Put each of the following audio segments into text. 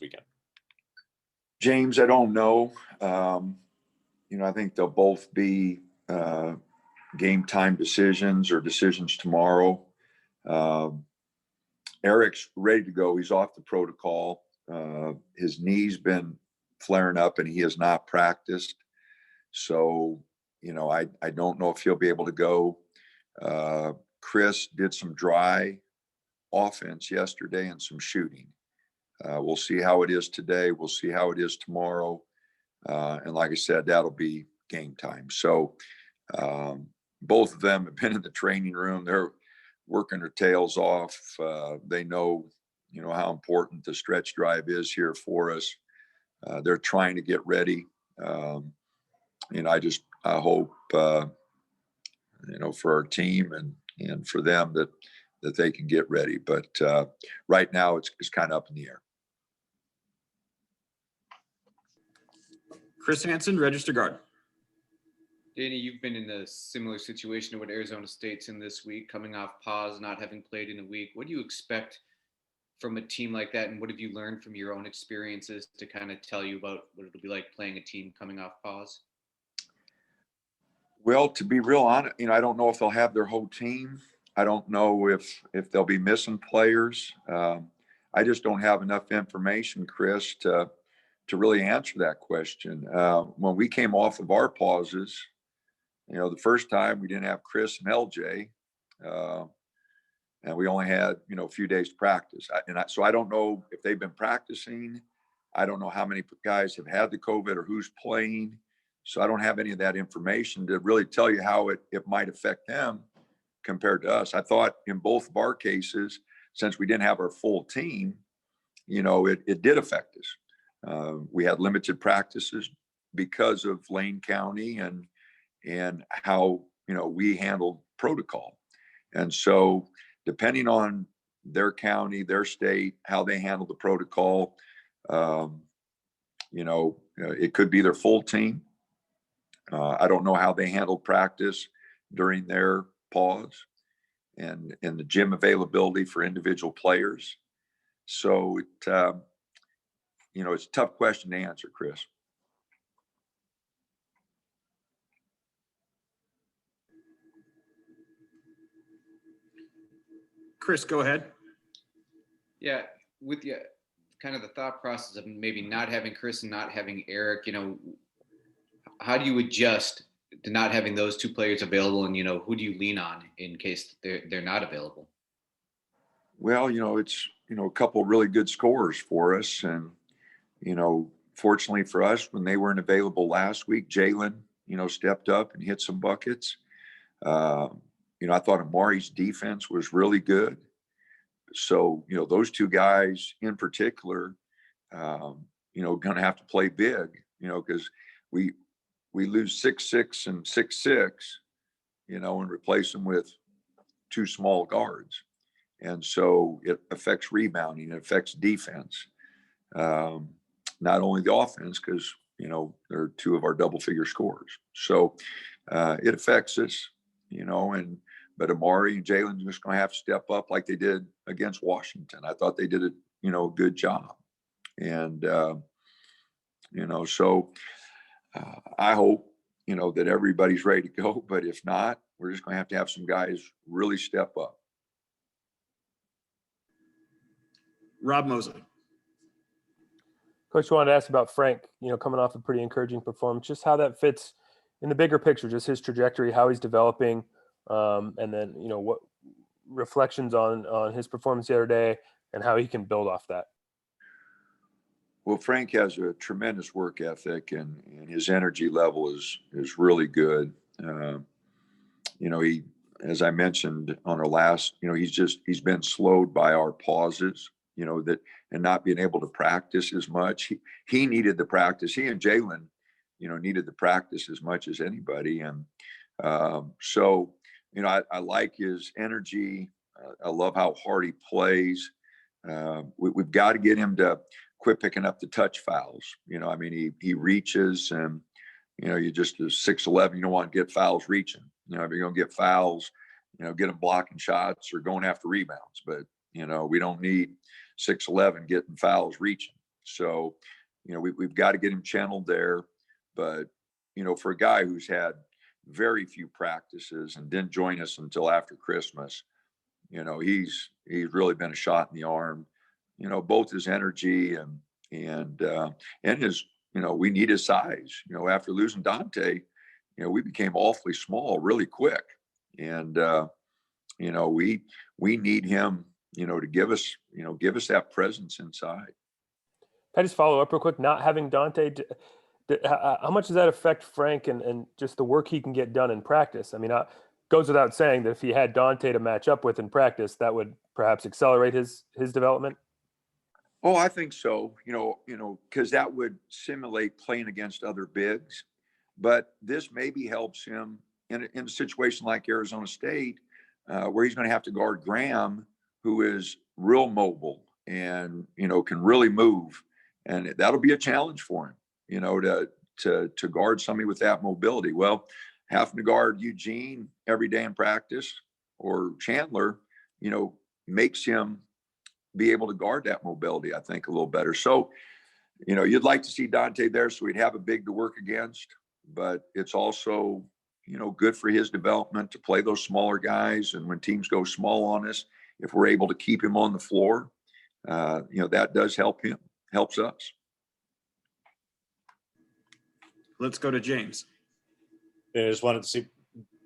weekend? James, I don't know. I think they'll both be game time decisions or decisions tomorrow. Eric's ready to go. He's off the protocol. His knee's been flaring up and he has not practiced. So, I don't know if he'll be able to go. Chris did some dry offense yesterday and some shooting. We'll see how it is today. We'll see how it is tomorrow. And like I said, that'll be game time. So both of them have been in the training room. They're working their tails off. They know, how important the stretch drive is here for us. They're trying to get ready. I hope, for our team and for them that they can get ready. But right now it's kind of up in the air. Chris Hansen, register guard. Danny, you've been in a similar situation to what Arizona State's in this week, coming off pause, not having played in a week. What do you expect from a team like that, and what have you learned from your own experiences to kind of tell you about what it'll be like playing a team coming off pause? Well, to be real honest, I don't know if they'll have their whole team. I don't know if they'll be missing players. I just don't have enough information, Chris, to really answer that question. When we came off of our pauses, the first time we didn't have Chris and LJ, and we only had, a few days to practice. So I don't know if they've been practicing. I don't know how many guys have had the COVID or who's playing. So I don't have any of that information to really tell you how it might affect them compared to us. I thought in both of our cases, since we didn't have our full team, it did affect us. We had limited practices because of Lane County and how, we handled protocol. And so depending on their county, their state, how they handle the protocol, it could be their full team. I don't know how they handled practice during their pause and the gym availability for individual players. So it's a tough question to answer, Chris. Chris, go ahead. Yeah, with you, kind of the thought process of maybe not having Chris and not having Eric, how do you adjust to not having those two players available, and who do you lean on in case they're not available? Well, it's a couple of really good scorers for us, and fortunately for us, when they weren't available last week, Jalen stepped up and hit some buckets. I thought Amari's defense was really good. So those two guys in particular, going to have to play big, because we lose 6'6" and 6'6", and replace them with two small guards. And so it affects rebounding, it affects defense. Not only the offense, because, they're two of our double figure scorers. So it affects us, but Amari and Jalen are just going to have to step up like they did against Washington. I thought they did a good job. And, so I hope, that everybody's ready to go, but if not, we're just going to have some guys really step up. Rob Mosley. Coach, I wanted to ask about Frank, coming off a pretty encouraging performance, just how that fits in the bigger picture, just his trajectory, how he's developing, and then, what reflections on his performance the other day and how he can build off that. Well, Frank has a tremendous work ethic, and his energy level is really good. He, as I mentioned on our last, he's been slowed by our pauses, and not being able to practice as much. He needed the practice. He and Jalen, needed the practice as much as anybody. And so, I like his energy. I love how hard he plays. We've got to get him to quit picking up the touch fouls. He reaches, and, you just as 6'11", you don't want to get fouls reaching. If you're going to get fouls, get them blocking shots or going after rebounds. But, we don't need 6'11" getting fouls reaching. So, we've got to get him channeled there. But, for a guy who's had very few practices and didn't join us until after Christmas, he's really been a shot in the arm. Both his energy and his, we need his size. After losing Dante, we became awfully small really quick, and we need him, to give us that presence inside. Can I just follow up real quick? Not having Dante, how much does that affect Frank and just the work he can get done in practice? I mean, goes without saying that if he had Dante to match up with in practice, that would perhaps accelerate his development. Oh, I think so. Because that would simulate playing against other bigs, but this maybe helps him in a situation like Arizona State, where he's going to have to guard Graham, who is real mobile and can really move, and that'll be a challenge for him. To guard somebody with that mobility. Well, having to guard Eugene every day in practice or Chandler, makes him be able to guard that mobility, I think, a little better. So, you'd like to see Dante there so he'd have a big to work against, but it's also, good for his development to play those smaller guys. And when teams go small on us, if we're able to keep him on the floor, that does helps us. Let's go to James. I just wanted to see.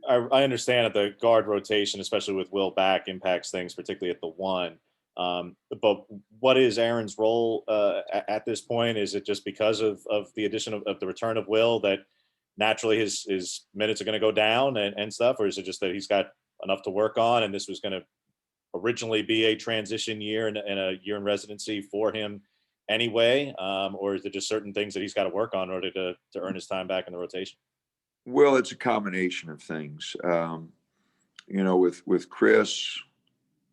I understand that the guard rotation, especially with Will back, impacts things, particularly at the one. But what is Aaron's role at this point? Is it just because of the addition of the return of Will that naturally his minutes are going to go down and stuff, or is it just that he's got enough to work on and this was going to originally be a transition year and a year in residency for him anyway, or is it just certain things that he's got to work on in order to earn his time back in the rotation? Well, it's a combination of things. With Chris,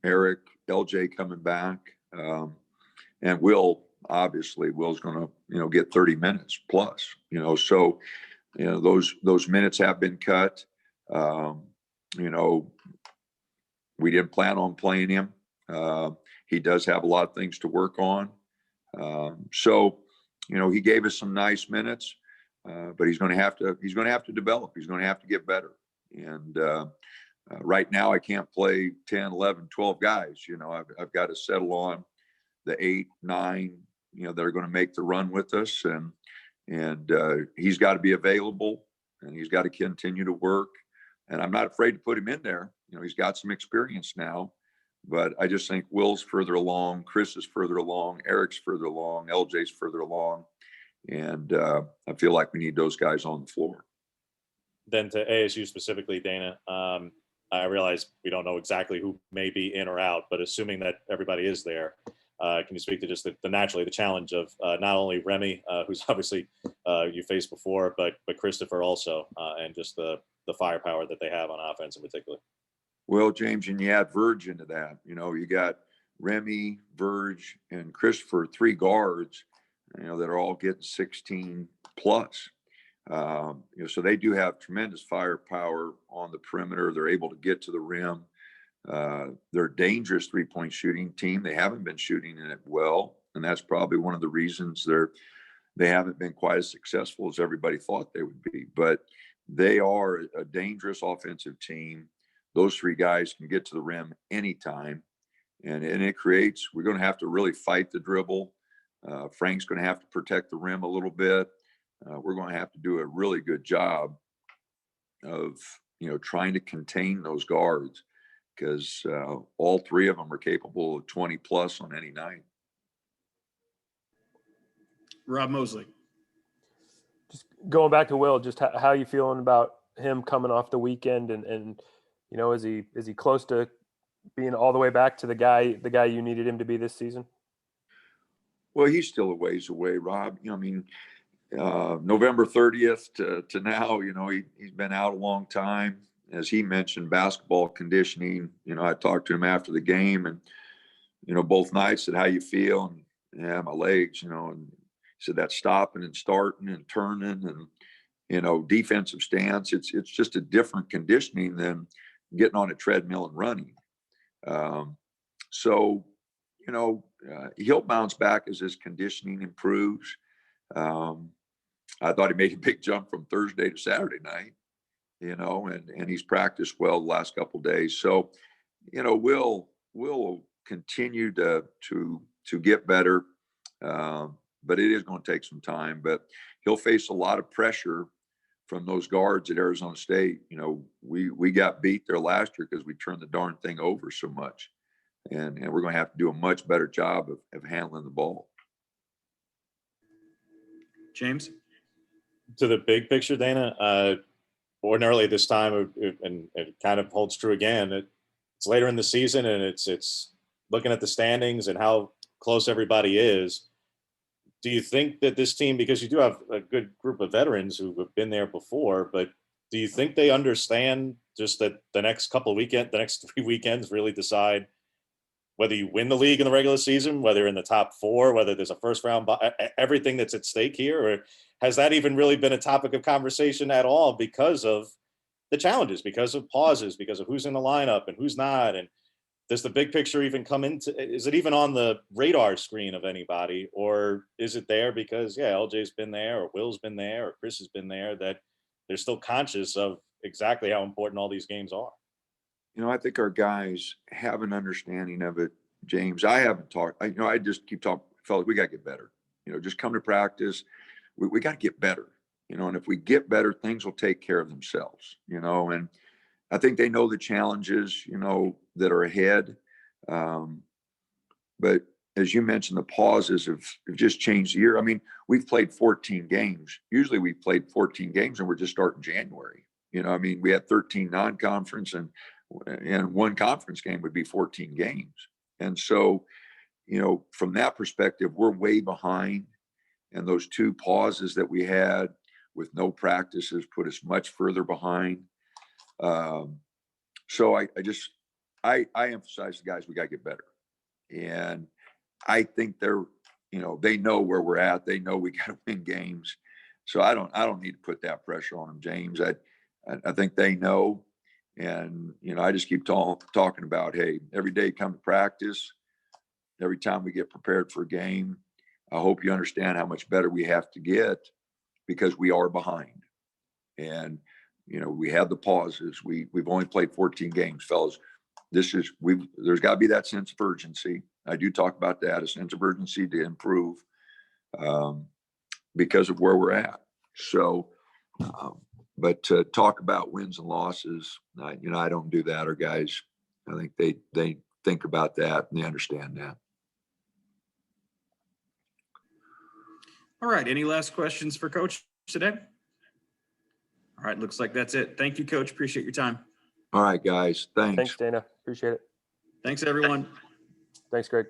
Eric, LJ coming back, and Will's going to get 30 minutes plus. So those minutes have been cut. We didn't plan on playing him. He does have a lot of things to work on. So he gave us some nice minutes, but he's going to have to develop. He's going to have to get better. And right now I can't play 10, 11, 12 guys. I've got to settle on the 8, 9, that are going to make the run with us. And he's got to be available and he's got to continue to work. And I'm not afraid to put him in there. He's got some experience now, but I just think Will's further along, Chris is further along, Eric's further along, LJ's further along. And I feel like we need those guys on the floor. Then to ASU specifically, Dana, I realize we don't know exactly who may be in or out, but assuming that everybody is there, can you speak to just the challenge of not only Remy, who's obviously you faced before, but Christopher also, and just the firepower that they have on offense in particular? Well, James, and you add Verge into that. You got Remy, Verge, and Christopher, 3 guards, that are all getting 16 plus. So they do have tremendous firepower on the perimeter. They're able to get to the rim. They're a dangerous 3-point shooting team. They haven't been shooting it well, and that's probably one of the reasons they haven't been quite as successful as everybody thought they would be. But they are a dangerous offensive team. Those 3 guys can get to the rim anytime, and it creates. We're going to have to really fight the dribble. Frank's going to have to protect the rim a little bit. We're going to have to do a really good job of trying to contain those guards, because all 3 of them are capable of 20 plus on any night. Rob Mosley. Just going back to Will, just how you feeling about him coming off the weekend, and is he close to being all the way back to the guy you needed him to be this season? Well, he's still a ways away, Rob. November 30th to now, he's been out a long time. As he mentioned, basketball conditioning. I talked to him after the game, and both nights said, "How you feel?" And yeah, my legs. And he said that stopping and starting and turning and defensive stance. It's just a different conditioning than getting on a treadmill and running. So he'll bounce back as his conditioning improves. I thought he made a big jump from Thursday to Saturday night, and he's practiced well the last couple of days. So, we'll continue to get better. But it is going to take some time, but he'll face a lot of pressure from those guards at Arizona State. We got beat there last year because we turned the darn thing over so much. And we're going to have to do a much better job of handling the ball. James? To the big picture, Dana, ordinarily this time, and it kind of holds true again, it's later in the season, and it's looking at the standings and how close everybody is. Do you think that this team, because you do have a good group of veterans who have been there before, but do you think they understand just that the next 3 weekends really decide whether you win the league in the regular season, whether you're in the top 4, whether there's a first round, everything that's at stake here? Or has that even really been a topic of conversation at all because of the challenges, because of pauses, because of who's in the lineup and who's not? And does the big picture even come into, is it even on the radar screen of anybody, or is it there because, LJ's been there, or Will's been there, or Chris has been there, that they're still conscious of exactly how important all these games are? I think our guys have an understanding of it, James. I haven't talked, I just keep talking, fellas, we got to get better. Just come to practice. We got to get better, and if we get better, things will take care of themselves, and I think they know the challenges, that are ahead. But as you mentioned, the pauses have just changed the year. I mean, we've played 14 games. Usually we played 14 games and we're just starting January. We had 13 non-conference and one conference game would be 14 games. And so, from that perspective, we're way behind. And those 2 pauses that we had with no practices put us much further behind. So I emphasize the guys, we got to get better. And I think they know where we're at. They know we got to win games. So I don't need to put that pressure on them, James. I think they know. And, I just keep talking about, hey, every day come to practice. Every time we get prepared for a game, I hope you understand how much better we have to get because we are behind. And, we have the pauses. We've only played 14 games, fellas. There's got to be that sense of urgency. I do talk about that, a sense of urgency to improve because of where we're at. So, but to talk about wins and losses, I don't do that. Our guys, I think they think about that and they understand that. All right. Any last questions for Coach today? All right. Looks like that's it. Thank you, Coach. Appreciate your time. All right, guys. Thanks. Thanks, Dana. Appreciate it. Thanks, everyone. Thanks, Greg.